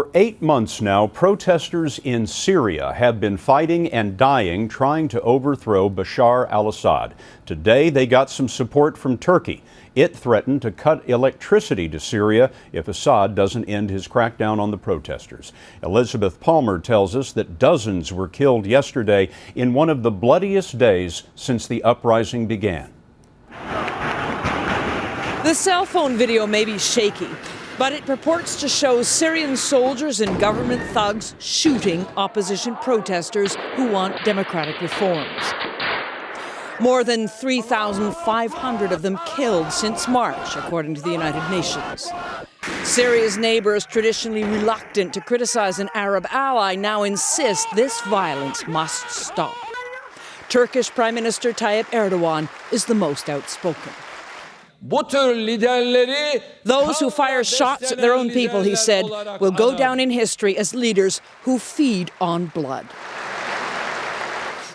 For 8 months now, protesters in Syria have been fighting and dying trying to overthrow Bashar al Assad. Today, they got some support from Turkey. It threatened to cut electricity to Syria if Assad doesn't end his crackdown on the protesters. Elizabeth Palmer tells us that dozens were killed yesterday in one of the bloodiest days since the uprising began. The cell phone video may be shaky, but it purports to show Syrian soldiers and government thugs shooting opposition protesters who want democratic reforms. More than 3,500 of them killed since March, according to the United Nations. Syria's neighbors, traditionally reluctant to criticize an Arab ally, now insist this violence must stop. Turkish Prime Minister Tayyip Erdogan is the most outspoken. Those who fire shots at their own people, he said, will go down in history as leaders who feed on blood.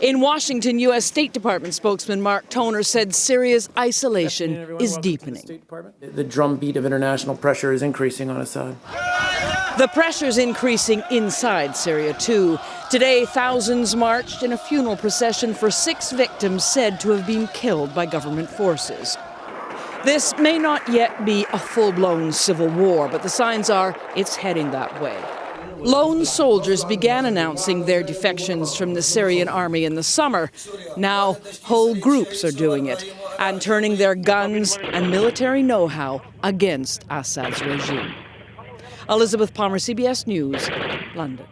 In Washington, U.S. State Department spokesman Mark Toner said Syria's isolation is deepening. The drumbeat of international pressure is increasing on Assad. The pressure's increasing inside Syria, too. Today, thousands marched in a funeral procession for 6 victims said to have been killed by government forces. This may not yet be a full-blown civil war, but the signs are it's heading that way. Lone soldiers began announcing their defections from the Syrian army in the summer. Now, whole groups are doing it and turning their guns and military know-how against Assad's regime. Elizabeth Palmer, CBS News, London.